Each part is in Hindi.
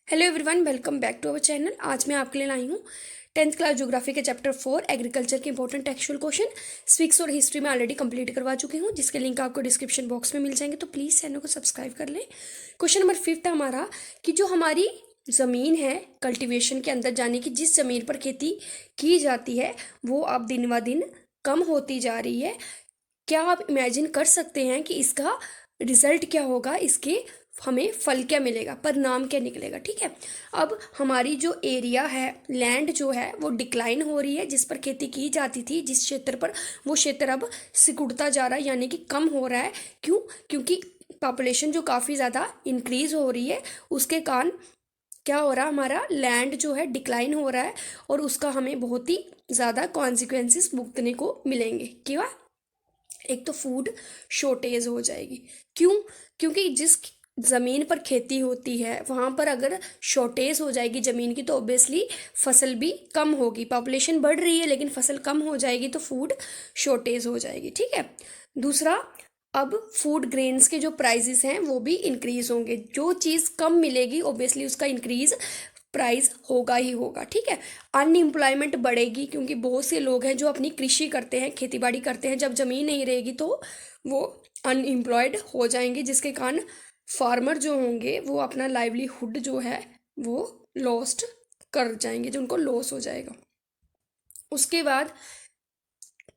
Hello everyone, welcome back to our channel. आज मैं आपके लिए लाई हूँ 10th क्लास ज्योग्राफी के चैप्टर 4 एग्रीकल्चर के इंपॉर्टेंट टेक्सचुअल क्वेश्चन स्विक्स और हिस्ट्री में ऑलरेडी कंप्लीट करवा चुकी हूँ, जिसके लिंक आपको डिस्क्रिप्शन बॉक्स में मिल जाएंगे, तो प्लीज़ चैनल को सब्सक्राइब कर लें। क्वेश्चन नंबर 5 हमारा कि जो हमारी ज़मीन है कल्टीवेशन के अंदर, जाने की जिस ज़मीन पर खेती की जाती है वो अब दिन ब दिन कम होती जा रही है। क्या आप इमेजिन कर सकते हैं कि इसका रिजल्ट क्या होगा, इसके हमें फल क्या मिलेगा, परिणाम क्या निकलेगा। ठीक है, अब हमारी जो एरिया है, लैंड जो है वो डिक्लाइन हो रही है, जिस पर खेती की जाती थी, जिस क्षेत्र पर, वो क्षेत्र अब सिकुड़ता जा रहा है, यानी कि कम हो रहा है। क्यों? क्योंकि पॉपुलेशन जो काफ़ी ज़्यादा इंक्रीज हो रही है, उसके कारण क्या हो रहा है, हमारा लैंड जो है डिक्लाइन हो रहा है और उसका हमें बहुत ही ज़्यादा कॉन्सिक्वेंसेस भुगतने को मिलेंगे। क्या? एक तो फूड शॉर्टेज हो जाएगी। क्यों? क्योंकि जिस ज़मीन पर खेती होती है वहाँ पर अगर शॉर्टेज हो जाएगी ज़मीन की, तो ऑब्वियसली फसल भी कम होगी। पॉपुलेशन बढ़ रही है लेकिन फसल कम हो जाएगी, तो फूड शॉर्टेज हो जाएगी। ठीक है। दूसरा, अब फूड ग्रेन्स के जो प्राइजेस हैं वो भी इंक्रीज होंगे। जो चीज़ कम मिलेगी ऑब्वियसली उसका इंक्रीज प्राइस होगा ही होगा। ठीक है। अनएम्प्लॉयमेंट बढ़ेगी, क्योंकि बहुत से लोग हैं जो अपनी कृषि करते हैं, खेती बाड़ी करते हैं। जब ज़मीन नहीं रहेगी तो वो अनएम्प्लॉयड हो जाएंगे, जिसके कारण फार्मर जो होंगे वो अपना लाइवलीहुड जो है वो लॉस्ट कर जाएंगे, जो उनको लॉस हो जाएगा। उसके बाद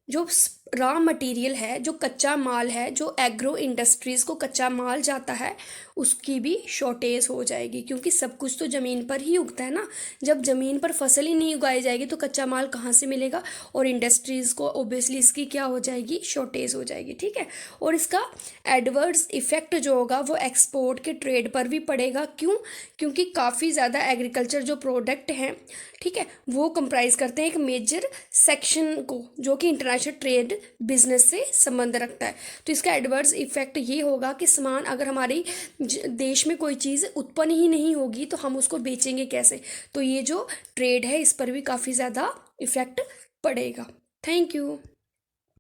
जो रॉ मटेरियल है, जो कच्चा माल है, जो एग्रो इंडस्ट्रीज़ को कच्चा माल जाता है, उसकी भी शॉर्टेज हो जाएगी, क्योंकि सब कुछ तो ज़मीन पर ही उगता है ना। जब ज़मीन पर फसल ही नहीं उगाई जाएगी तो कच्चा माल कहाँ से मिलेगा, और इंडस्ट्रीज़ को ऑब्वियसली इसकी क्या हो जाएगी, शॉर्टेज हो जाएगी। ठीक है। और इसका एडवर्स इफेक्ट जो होगा वो एक्सपोर्ट के ट्रेड पर भी पड़ेगा। क्यों? क्योंकि काफ़ी ज़्यादा एग्रीकल्चर जो प्रोडक्ट हैं, ठीक है, वो कंप्राइज करते हैं एक मेजर सेक्शन को, जो कि इंटरनेशनल ट्रेड बिजनेस से संबंध रखता है। तो इसका एडवर्स इफेक्ट ये होगा कि सामान अगर हमारी देश में कोई चीज़ उत्पन्न ही नहीं होगी तो हम उसको बेचेंगे कैसे। तो ये जो ट्रेड है इस पर भी काफ़ी ज़्यादा इफेक्ट पड़ेगा। Thank you.